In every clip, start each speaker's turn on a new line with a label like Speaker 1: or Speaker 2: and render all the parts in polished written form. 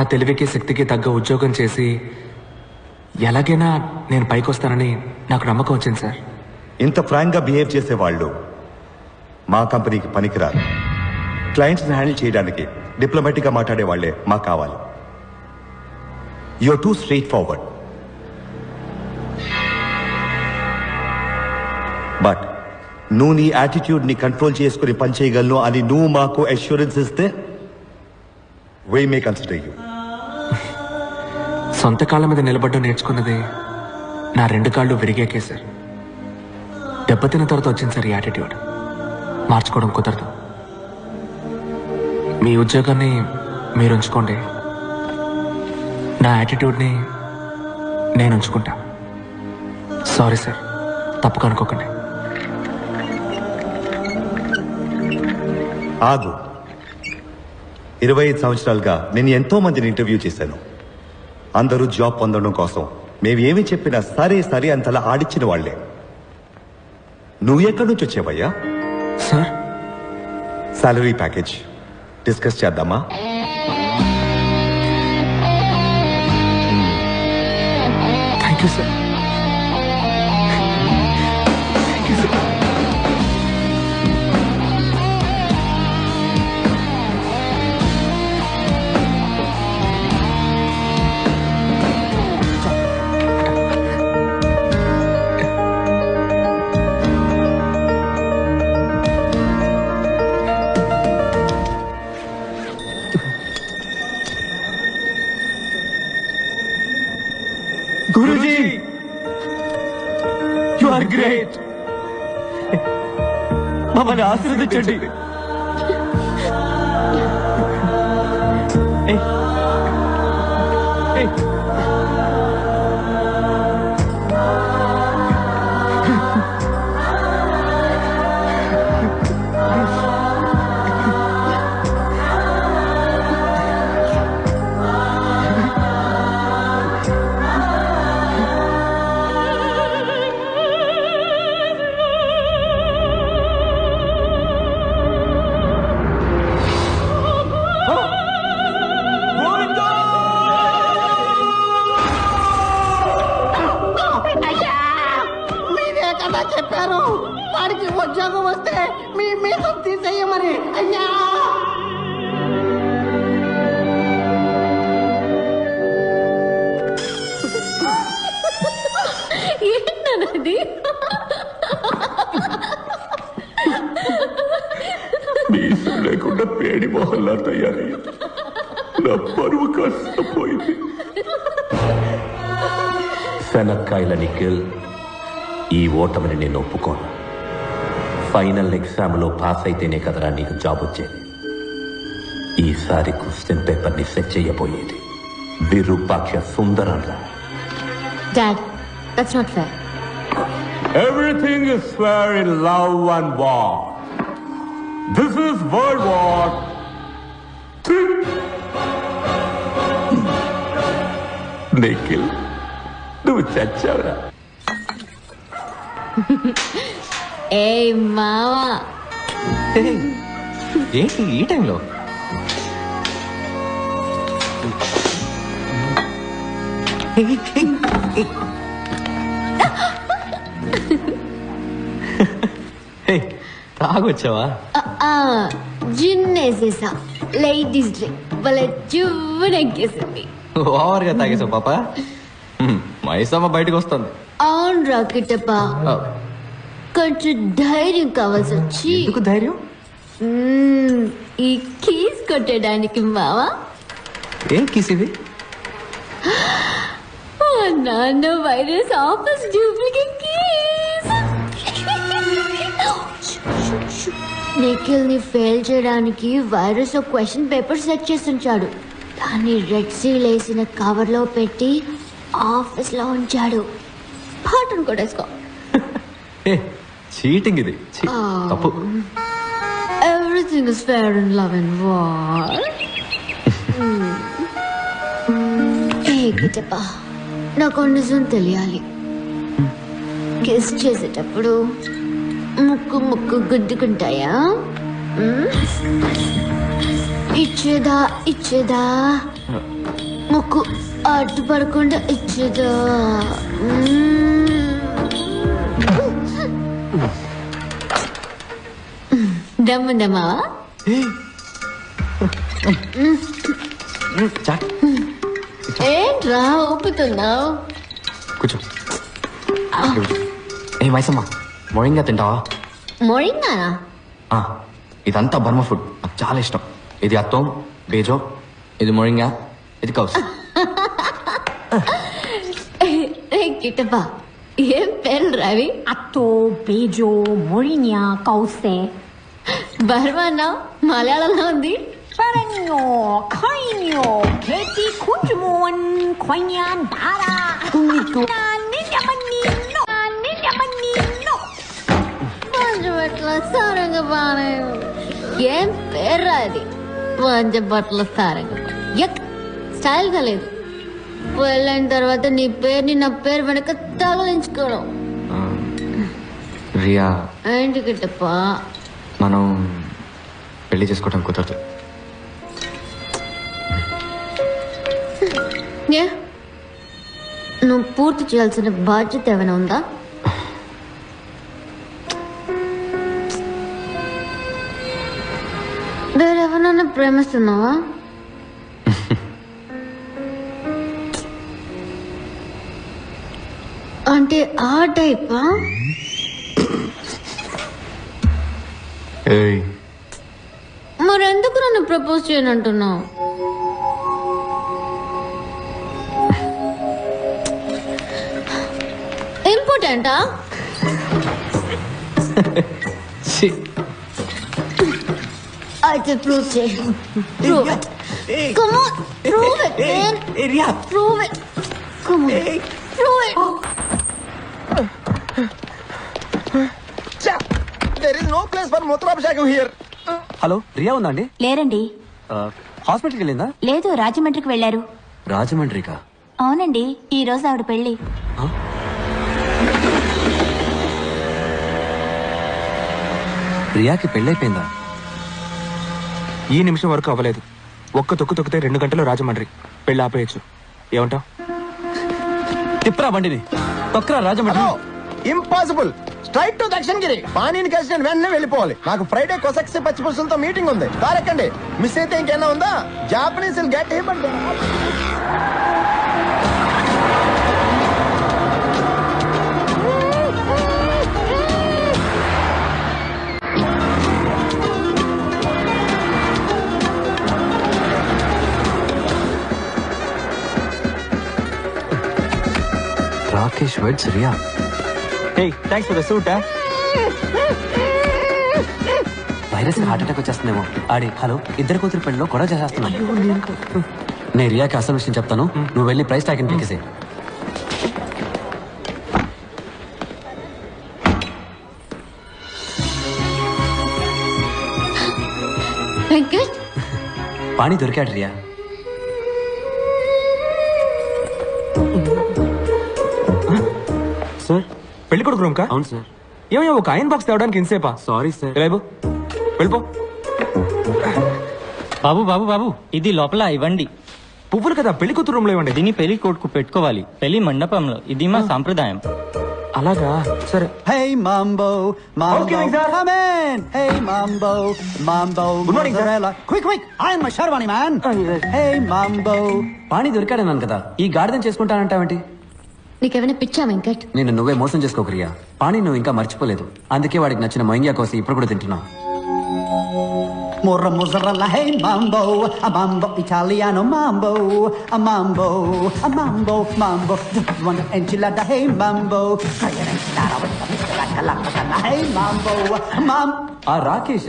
Speaker 1: నా తెలివికి శక్తికి తగ్గ ఉద్యోగం చేసి ఎలాగైనా నేను పైకి వస్తానని నాకు నమ్మకం వచ్చింది సార్.
Speaker 2: ఇంత ఫ్రాంక్ గా బిహేవ్ చేసే వాళ్ళు మా కంపెనీకి పనికిరారు. క్లయింట్స్ హ్యాండిల్ చేయడానికి డిప్లొమాటిక్ గా మాట్లాడే వాళ్లే మాకు కావాలి. You are too straightforward. But నువ్వు నీ యాటిట్యూడ్ ని కంట్రోల్ చేసుకుని పనిచేయగలను అని నువ్వు మాకు అష్యూరెన్స్ ఇస్తే we may consider you.
Speaker 1: సొంత కాళ్ళ మీద నిలబడ్డం నేర్చుకున్నది నా 2 కాళ్ళు విరిగాకే సార్. దెబ్బతిన్న తర్వాత వచ్చింది సార్ ఈ యాటిట్యూడ్. మార్చుకోవడం కుదరదు. మీ ఉద్యోగాన్ని మీరు ఉంచుకోండి, నా యాటిట్యూడ్ని నేను ఉంచుకుంటా. సారీ సార్, తప్పుగా అనుకోకండి.
Speaker 2: ఆగు. 25 సంవత్సరాలుగా నేను ఎంతో మందిని ఇంటర్వ్యూ చేశాను. అందరూ జాబ్ పొందడం కోసం మేము ఏమి చెప్పినా సరే సరే అంతలా ఆడిచ్చిన వాళ్లే. నువ్వు ఎక్కడి నుంచి వచ్చావయ్యా?
Speaker 1: సార్,
Speaker 2: సాలరీ ప్యాకేజ్ డిస్కస్ చేద్దామా?
Speaker 1: Thank you sir. Thank you sir. Guruji, you are great. మమ్మల్ని ఆశీర్వదించండి.
Speaker 3: చెప్పారు వాడికి ఉద్యోగం వస్తే మీ మీద తీసేయమని. అయ్యా,
Speaker 4: ఏంటన్నది?
Speaker 5: మీసం లేకుండా పేడి మొహల్లా తయారయ్యా. నా పరువు కాస్త పోయింది. శనక్కాయల నిఖిల్, ఈ ఓటమిని నేను ఒప్పుకోను. ఫైనల్ ఎగ్జామ్లో పాస్ అయితేనే కదరా నీకు జాబ్ వచ్చేది. ఈసారి క్వశ్చన్ పేపర్ని సెట్ చేయబోయేది విరూపాక్ష సుందరం రా.
Speaker 4: Dad, that's not fair.
Speaker 5: Everything is fair in love and war. This is World War III. Nikhil, నువ్వు చచ్చావురా.
Speaker 4: ఏ మావా,
Speaker 1: ఏంటి ఈ టైంలో? తాగొచ్చావా?
Speaker 4: జిన్ వేసేసా. లేడీస్ డ్రింక్ భలే జువ్వనెక్కేసింది.
Speaker 1: ఓవర్గా తాగేసావు పాప. మైసమ్మ బయటకు వస్తుంది.
Speaker 4: అవును రా కిట్టప్ప, కొంచెం ధైర్యం కావాల్సి వచ్చి.
Speaker 1: ఎందుకు ధైర్యం?
Speaker 4: ఈ కీస్ కొట్టడానికి మావా.
Speaker 1: ఏం కీస్ ఇది?
Speaker 4: నాన్న virus office duplicate keys. Nikhil ని ఫెయిల్ చేయడానికి వైరస్ ఒక క్వశ్చన్ పేపర్ సెట్ చేసి ఉంచాడు. దాన్ని రెడ్ సీల్ వేసిన కవర్ లో పెట్టి ఆఫీస్ లో ఉంచాడు. పాటను కొట్టేసుకో.
Speaker 1: చీటింగ్ ఇది. తప్పు.
Speaker 4: Everything is fair in love and war. Kittappa, నాకు నిజం తెలియాలి. కిస్ చేసేటప్పుడు ముక్కు ముక్కు గుద్దుకుంటాయా? ఇచ్చేదా నాకు అడ్డు పడకుండా ఇచ్చేదా దమ్ముందమ్మా ఏంట్రా ఊపుతున్నావు?
Speaker 1: కూర్చో. ఏ మైసమ్మ, మొరింగా తింటావా?
Speaker 4: మొరింగా
Speaker 1: ఇదంతా బర్మ ఫుడ్, నాకు చాలా ఇష్టం. ఇది అత్తం, బేజో, ఇది మొరింగా, ఇది కౌస్.
Speaker 4: కిట్టప్పా, ఏం పేరు రవి?
Speaker 6: అత్తో, బేజో, మొరినియా, కౌసే.
Speaker 4: బర్మన్నా మలయాళంలో ఉంది.
Speaker 6: Paranyo, Kainyo, Keti Kunjumon, Koinyan, Dara, Kungiku, Ninyamanino, Ninyamanino.
Speaker 4: Panchabatla Sarangapani. ఏం పేర్రా అది? పంచబట్ల సారంగపాణి. యక్, స్టైల్ గా లేదు. పెళ్ళైన తర్వాత నీ పేరుని నా పేరు వెనక తగిలించుకోవడం.
Speaker 1: రియా,
Speaker 4: ఏంటి కిట్టప్పా?
Speaker 1: మనం పెళ్లి చేసుకోవడం కుదరదు.
Speaker 4: నువ్వు పూర్తి చేయాల్సిన బాధ్యత ఏమైనా ఉందా? వేరెవరన్నా ప్రేమిస్తున్నావా? అంటే ఆ టైపా? మరెందుకు నన్ను ప్రపోజ్ చేయనంటున్నావు? ఇంపార్టెంటా? అయితే ప్రూవ్ చేయి. Prove it. Come on, prove it, man. Prove it. Come on, prove it.
Speaker 7: There is no place for మూత్రాభిషేకం here.
Speaker 1: హలో, రియా ఉందండి?
Speaker 6: లేరండి.
Speaker 1: హాస్పిటల్కి వెళ్ళిందా?
Speaker 6: లేదు, రాజమండ్రికి వెళ్లారు.
Speaker 1: రాజమండ్రికా?
Speaker 6: అవునండి, ఈ రోజు ఆవిడ పెళ్లి.
Speaker 1: రియాకి పెళ్ళైపోయిందా? ఈ నిమిషం వరకు అవ్వలేదు. ఒక్క తొక్కు తొక్కితే 2 గంటలు రాజమండ్రి. పెళ్ళి ఆపేయచ్చు. ఏమంటావు? తిప్పరా బండిని, తొక్కరా Rajahmundry.
Speaker 7: Impossible. Straight to Dakshinagiri. పానీని కలిసి నేను వెంటనే వెళ్ళిపోవాలి. నాకు ఫ్రైడే కొసక్సి పచ్చి పులుసులతో మీటింగ్ ఉంది. కారెక్కండి. మిస్ అయితే ఇంకేనా ఉందా? Japanese get him.
Speaker 1: Rakesh weds Riya. Hey, thanks for the suit. Virus heart attack వచ్చేస్తుందేమో. ఆడి హలో, ఇద్దరు కూతురు పెళ్ళిలో గొడవ చేసేస్తున్నాను. నేను రియాకి అసలు విషయం చెప్తాను, నువ్వు వెళ్ళి ప్రైస్ ట్యాగ్ ఇంటికేసే.
Speaker 4: వెంకట్,
Speaker 1: పాణి దొరికాడు రియా. సార్, పెళ్లి కొడుకు రూమ్ కా? అవును సార్. ఏమయ్యా, ఒక ఐరన్ బాక్స్ తేవడానికి ఇంతసేపా? Sorry sir. వెళ్ళిపో.
Speaker 8: బాబు బాబు బాబు, ఇది లోపల ఇవ్వండి.
Speaker 1: పువ్వులు కదా, పెళ్లి కూతురు రూమ్ లో ఇవ్వండి.
Speaker 8: దీన్ని పెళ్లి కొడుకు పెట్టుకోవాలి, పెళ్లి మండపంలో. ఇది మా సాంప్రదాయం.
Speaker 1: అలాగా, సరే.
Speaker 9: Hey Mambo, Mambo,
Speaker 1: Okay, sir.
Speaker 9: come in. Hey Mambo, Mambo,
Speaker 1: Good morning, sir.
Speaker 9: mozzarella. Quick, iron my Sherwani, man. Hey Mambo.
Speaker 1: పాణి దొరికాడన్నాను కదా, ఈ గాడిదని చేసుకుంటానంటావేంటి?
Speaker 4: నీకేమైనా పిచ్చా వెంకట్?
Speaker 1: నేను నువ్వే మోసం చేసుకోకు రియా. పాణి నువ్వు ఇంకా మర్చిపోలేదు, అందుకే వాడికి నచ్చిన మొయింగా కోసి ఇప్పుడు కూడా తింటున్నావు.
Speaker 9: Morra mozzarella, hey Mambo, a Mambo Italiano, Mambo, a Mambo, a Mambo, Mambo. Want an enchilada, hey Mambo. Try an enchilada with the miskalaka, hey Mambo, Mam.
Speaker 1: ఆ రాకేష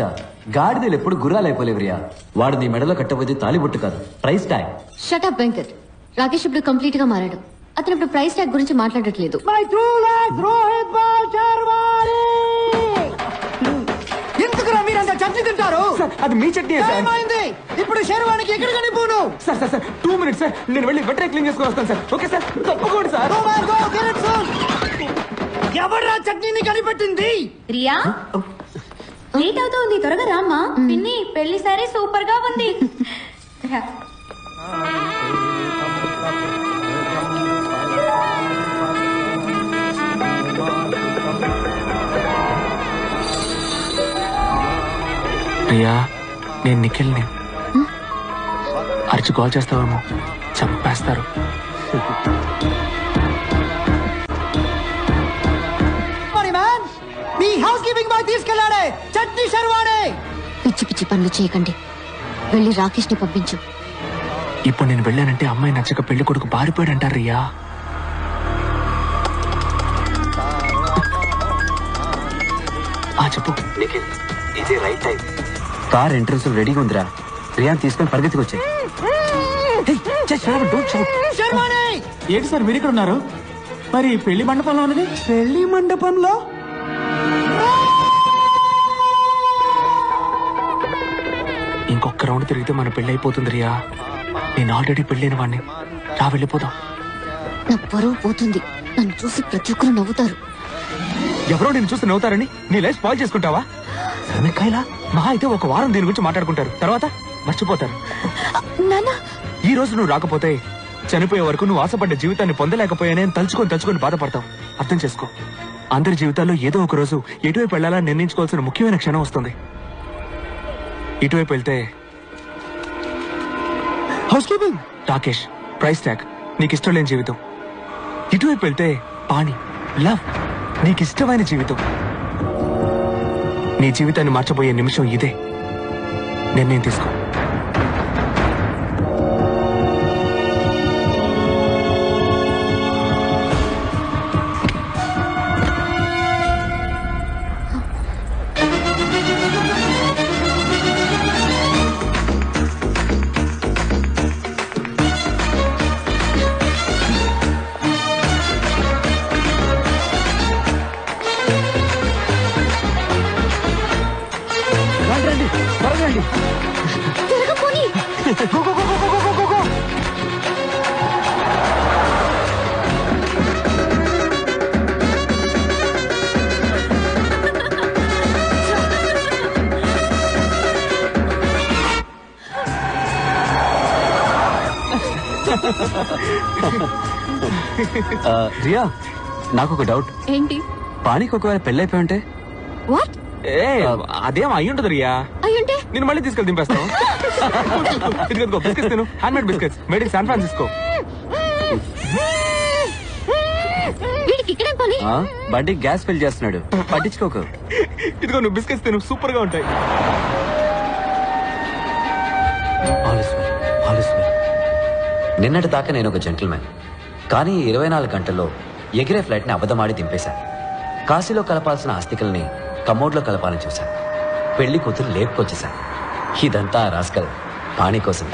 Speaker 1: గాడిదలు ఎప్పుడు గుర్రాలైపోలేవు రియా. వాడు నీ మెడలో కట్టబోతే తాలిబొట్టు కాదు, price tag.
Speaker 4: Shut up Venkat. Rakesh ఇప్పుడు complete గా మారాడు. అతను ఇప్పుడు ప్రైస్ ట్యాగ్ గురించి మాట్లాడట్లేదు.
Speaker 9: My true love, Rohit Bal Sherwani. ఎందుకురా మీరంతా చట్నీ తింటారు?
Speaker 1: అది మీ చట్నీ సార్.
Speaker 9: ఏమైంది? ఇప్పుడు శర్వానికి ఎక్కడ కనిపోను?
Speaker 1: సార్ 2 minutes సార్, నేను వెళ్ళి వెంటనే క్లీన్ చేసుకొని వస్తాను సార్. ఓకే సార్, తప్పకుండా సార్.
Speaker 9: ఎవడ్రా చట్నీని కనిపెట్టింది?
Speaker 6: రియా, లేట్ అవుతుంది, త్వరగా రామ్మా. పిన్ని, పెళ్లి సారీ సూపర్ గా ఉంది.
Speaker 1: ప్రియా, నేను నిఖిల్ని. అరిచి కాల్ చేస్తావేమో, చంపేస్తారు.
Speaker 9: మీ హౌస్ కీపింగ్ బాయ్ తీసుకెళ్ళాడే చట్నీ శర్వాడే.
Speaker 4: పిచ్చి పిచ్చి పనులు చేయకండి, వెళ్ళి రాకేష్ ని పంపించు.
Speaker 1: ఇప్పుడు నేను వెళ్ళానంటే అమ్మాయి నచ్చక పెళ్లి కొడుకు పారిపోయాడంటారు రియా. చెప్పు.
Speaker 10: ఇదే రైట్ టైం. కార్ ఎంట్రన్స్ రెడీగా ఉందిరా. రియాన్ తీసుకొని పరిగెత్తుకు వచ్చాయి.
Speaker 9: ఏంటి సార్ మీరు ఇక్కడ ఉన్నారు? మరి పెళ్లి మండపంలో ఉన్నది? పెళ్లి మండపంలో
Speaker 1: ఇంకొక రౌండ్ తిరిగితే మన పెళ్లి అయిపోతుంది రియా. నేను ఆల్రెడీ పెళ్ళైన వాడిని. రా వెళ్ళిపోదాం.
Speaker 4: నా పరువు పోతుంది. నన్ను చూసి ప్రతి ఒక్కరు నవ్వుతారు.
Speaker 1: ఎవరో నేను చూసి నవ్వుతారని నీ లైఫ్ స్పాయిల్ చేసుకుంటావా? మహా అయితే ఒక వారం దీని గురించి మాట్లాడుకుంటారు, తర్వాత మర్చిపోతారు. ఈ రోజు నువ్వు రాకపోతే చనిపోయే వరకు నువ్వు ఆశపడ్డ జీవితాన్ని పొందలేకపోయానే తలుచుకొని బాధపడతావు. అర్థం చేసుకో. అందరి జీవితాల్లో ఏదో ఒక రోజు ఎటువైపు వెళ్లాలని నిర్ణయించుకోవాల్సిన ముఖ్యమైన క్షణం వస్తుంది. ఇటువైపు వెళ్తే house keeping, Rakesh, price tag, నీకు ఇష్టం లేని జీవితం. ఇటువైపు వెళ్తే పాణి, లవ్, నీకు ఇష్టమైన జీవితం. నీ జీవితాన్ని మార్చబోయే నిమిషం ఇదే. నిర్ణయం తీసుకో.
Speaker 10: రియా, నాకు ఒక డౌట్.
Speaker 6: ఏంటి?
Speaker 10: పాణికి ఒకవేళ పెళ్ళైపోయి ఉంటే?
Speaker 6: వాట్?
Speaker 1: అదేం అయ్యుంటది రియా.
Speaker 6: అయ్యుంటే
Speaker 1: నేను మళ్ళీ తీసుకెళ్ళి దింపేస్తాను. బిస్కెట్స్ తిను, hand made biscuits made in San Francisco.
Speaker 6: వీడికి ఇక్కడే పని.
Speaker 10: బండి గ్యాస్ ఫిల్ చేస్తున్నాడు, పట్టించుకోకు.
Speaker 1: ఇదిగో నువ్వు బిస్కెట్స్ తిను, సూపర్ గా ఉంటాయి.
Speaker 10: నిన్నటి దాకా నేను ఒక జెంటిల్మెన్, కానీ 24 గంటల్లో ఎగిరే ఫ్లైట్ ని అబద్ధమాడి దింపేశాను. కాశీలో కలపాల్సిన ఆస్తికల్ని కమోడ్లో కలపాలని చూశాను. పెళ్లి కూతురు లేపుకొచ్చేశాను. ఇదంతా రాస్కల్ పాణి కోసం.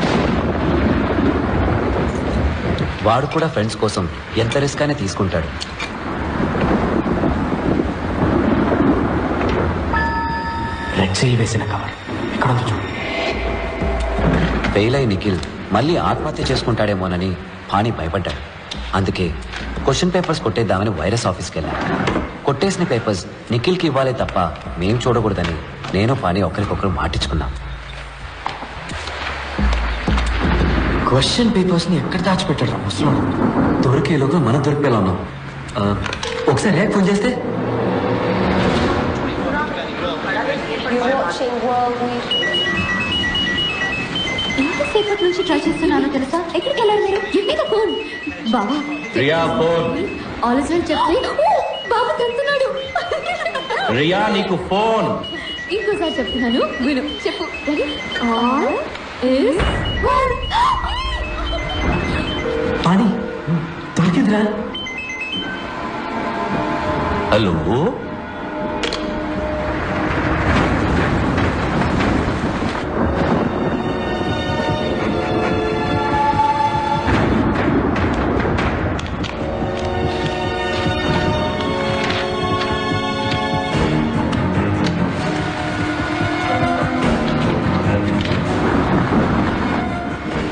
Speaker 10: వాడు కూడా ఫ్రెండ్స్ కోసం ఎంత రిస్క్ అయినా తీసుకుంటాడు.
Speaker 1: రెడ్ సీల్ వేసిన కవర్ ఎక్కడ ఉందో చూడు.
Speaker 10: ఫెయిల్ అయి నిఖిల్ మళ్ళీ ఆత్మహత్య చేసుకుంటాడేమోనని పాణి భయపడ్డాడు. అందుకే క్వశ్చన్ పేపర్స్ కొట్టేద్దామని వైరస్ ఆఫీస్కి వెళ్ళాను. కొట్టేసిన పేపర్స్ నిఖిల్కి ఇవ్వాలే తప్ప మేం చూడకూడదని నేను పాణి ఒకరికొకరు మాటించుకున్నాం.
Speaker 1: క్వశ్చన్ పేపర్స్ ని ఎక్కడ దాచిపెట్టాడు ముసలోడు?
Speaker 10: దొరికేలోగా మనం దొరికేలా ఉన్నాం. ఒకసారి రేపు ఫోన్ చేస్తే
Speaker 6: ఎంతసేపటి నుంచి ట్రై చేస్తున్నానో తెలుసా? ఎక్కడికి వెళ్ళారు మీరు? ఎక్కడ ఫోన్? బాబా
Speaker 5: రియా ఫోన్.
Speaker 6: ఆలోచన చెప్తే బాబు తంతున్నాడు.
Speaker 5: రియా నీకు ఫోన్.
Speaker 6: ఇంకోసారి చెప్తున్నాను విను. చెప్పు. All is well.
Speaker 10: పాణి దొరికిందిరా.
Speaker 5: హలో,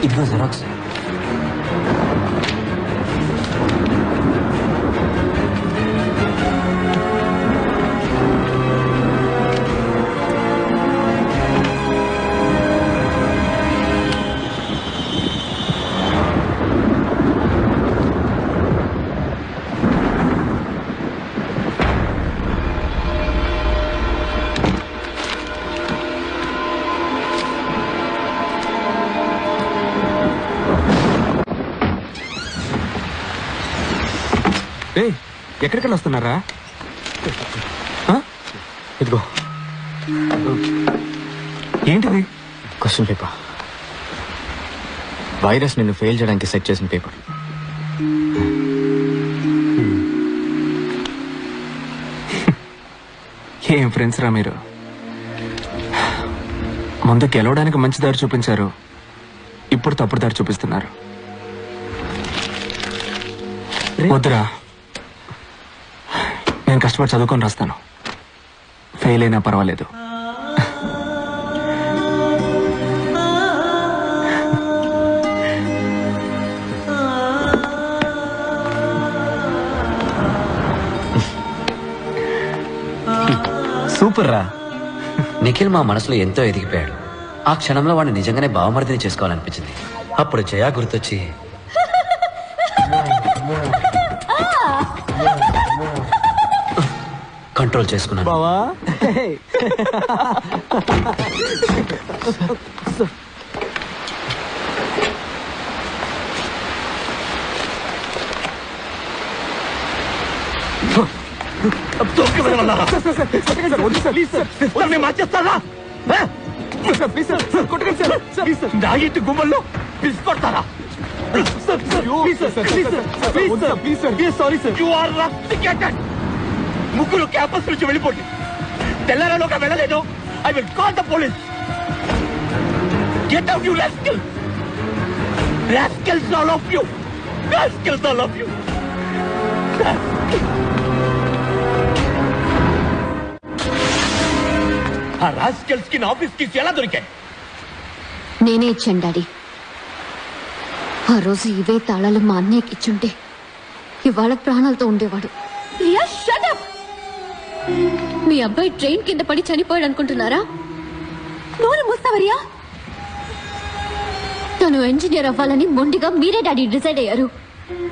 Speaker 10: ఇదిగో జెరాక్స్.
Speaker 1: ఏయ్, ఎక్కడికెళ్ళి వస్తున్నారా? ఇదిగో. ఏంటిది?
Speaker 11: Question paper. వైరస్ నిన్ను ఫెయిల్ చేయడానికి సెట్ చేసిన పేపర్.
Speaker 1: ఏం ఫ్రెండ్స్ రా మీరు. ముందు గెలవడానికి మంచి దారి చూపించారు, ఇప్పుడు తప్పుడు దారి చూపిస్తున్నారు. వద్దురా, నేను కష్టపడి చదువుకొని రాస్తాను. ఫెయిల్ అయినా పర్వాలేదు.
Speaker 11: సూపర్ రా.
Speaker 10: నిఖిల్ మా మనసులో ఎంతో ఎదిగిపోయాడు. ఆ క్షణంలో వాడిని నిజంగానే బావమరిదిని చేసుకోవాలనిపించింది. అప్పుడు జయా గుర్తొచ్చి కంట్రోల్ చేసుకున్నాను.
Speaker 1: బావా గుమ్మల్లో పిలుచుకొడతారా? ముగ్గురు క్యాంపస్ నుంచి వెళ్ళిపోండి. తెల్లారలోగా వెళ్ళలేదు. I will call the police. Get out you rascal. Rascals all of you. Rascals all of you. ఆ రాస్కల్స్ కి నా ఆఫీస్ కి ఎలా దొరికాయి?
Speaker 4: నేనే ఇచ్చాను డాడీ. ఆ రోజు ఇవే తాళాలు మా అన్నయ్యకి ఇచ్చుంటే ఇవాళ ప్రాణాలతో ఉండేవాడు. మీ అబ్బాయి ట్రైన్ కింద పడి చనిపోయాడు అనుకుంటున్నారా? నోరు మూస్తావరియా. తను ఇంజనీర్ అవ్వాలని మొండిగా మీరే డాడీ డిసైడ్ అయ్యారు.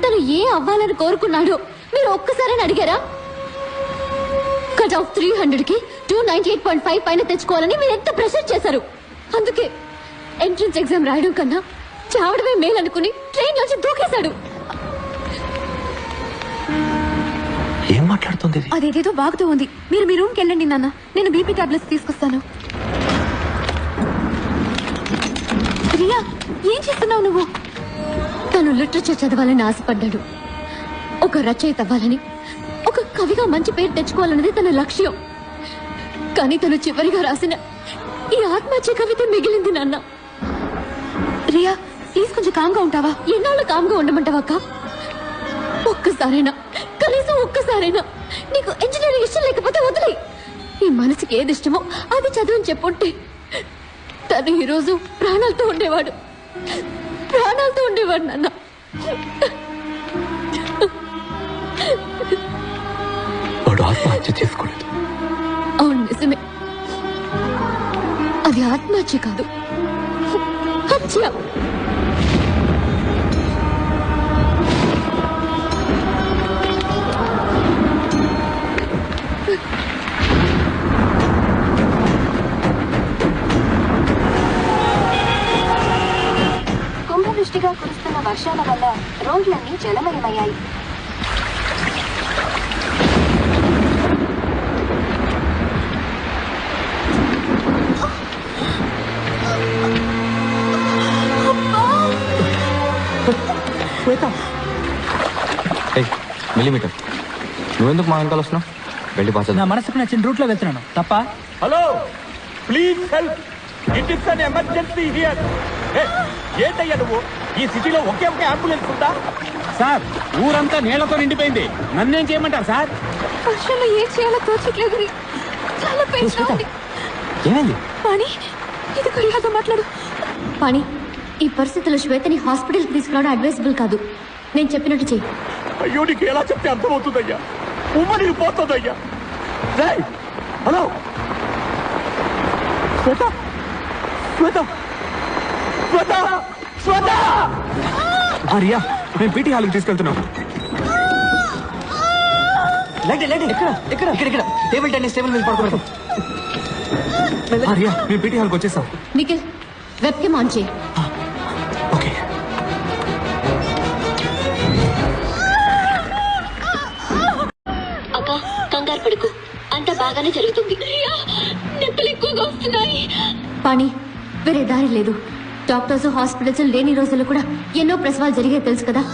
Speaker 4: తను ఏ అవ్వాలని కోరుకున్నాడో మీరు ఒక్కసారి అడిగారా? కట్ ఆఫ్ 300కి 298.5 పైన తెచ్చుకోవాలని మీరు ఎంత ప్రెషర్ చేశారు. అందుకే ఎంట్రన్స్ ఎగ్జామ్ రాయడం కన్నా చావడమే మేలనుకుని ట్రైన్ నుంచి దూకేశాడు.
Speaker 5: ఏం మాట్లాడుతుంది?
Speaker 6: అదేదేదో బాగుతూ ఉంది. మీరు మీ రూమ్కి వెళ్ళండి నాన్న, నేను బీపీ టాబ్లెట్స్ తీసుకొస్తాను. రియా, ఏం చేస్తున్నావు నువ్వు?
Speaker 4: తను లిటరేచర్ చదవాలని ఆశపడ్డాడు. ఒక రచయిత అవ్వాలని, ఒక కవిగా మంచి పేరు తెచ్చుకోవాలన్నది తన లక్ష్యం. కానీ తను చివరిగా రాసిన ఈ ఆత్మహత్య కవిత మిగిలింది నాన్న.
Speaker 6: రియా, ప్లీజ్ కొంచెం కామ్గా ఉంటావా?
Speaker 4: ఎన్నాళ్ళు కామ్గా ఉండమంటావక్క? ఒక్కసారైనా, కనీసం ఒక్కసారైనా నీకు ఇంజనీరింగ్ ఇష్టం లేకపోతే వదిలే. ఈ మనసుకి ఏది ఇష్టమో అది చదువుని చెప్పుంటే తను ఈరోజు ప్రాణాలతో ఉండేవాడు. ప్రాణాలతో ఉండేవాడు నాన్న.
Speaker 5: వాడు ఆత్మహత్య చేసుకోలేదు.
Speaker 4: అవును, నిజమే. అది ఆత్మహత్య కాదు, హత్య.
Speaker 6: కుంభవృష్టిగా కురుస్తున్న వర్షాల వల్ల రోడ్లన్నీ జలమయమయ్యాయి.
Speaker 11: మిల్లీమీటర్, నువ్వెందుకు మా వెనకాల వస్తున్నావు? వెళ్ళి పాస్.
Speaker 8: నా మనసుకు నచ్చిన రూట్ లో వెళ్తున్నాను తప్ప.
Speaker 1: Hello, please help. It is an emergency here. ఏంటయ్యా నువ్వు? ఈ సిటీలో ఒకే ఒక అంబులెన్స్ ఉందా?
Speaker 8: సార్, ఊరంతా నీళ్లతో నిండిపోయింది. నన్నేం చేయమంటారు సార్?
Speaker 6: వర్షంలో ఏం చేయాలో తోచట్లేదు. చాలా పెయిన్గా ఉంది.
Speaker 11: ఏమైంది?
Speaker 6: పాణి, ఇది కొరియాతో మాట్లాడు.
Speaker 4: పాణి, ఈ పరిస్థితుల్లో శ్వేతని హాస్పిటల్కి తీసుకురావడం అడ్వైజబుల్ కాదు. నేను చెప్పినట్టు చెయ్యి.
Speaker 1: అయ్యో, నీకు ఎలా చెప్తే అర్థమవుతుందయ్యా? ఉమ్మడి పోతుందయ్యా. హలో శ్వేత, శ్వేత, శ్వేత, శ్వేత. రియా, మేము పీటీ హాల్కి తీసుకెళ్తున్నాం.
Speaker 11: ఇక్కడ టేబుల్ టెన్నిస్ టేబుల్ మీద పడుకోబెట్టు.
Speaker 1: రియా, మేము పీటీ హాల్కి వచ్చేసాం.
Speaker 4: నిఖిల్, వెబ్ కెమ్ ఆన్ చేయి.
Speaker 1: ఓకే.
Speaker 4: బాగానే జరుగుతుంది. నొప్పులు ఎక్కువగా వస్తున్నాయి. పాణి, వేరే దారి లేదు. డాక్టర్స్ హాస్పిటల్స్ లేని రోజుల్లో కూడా ఎన్నో ప్రసవాలు జరిగే తెలుసు కదా.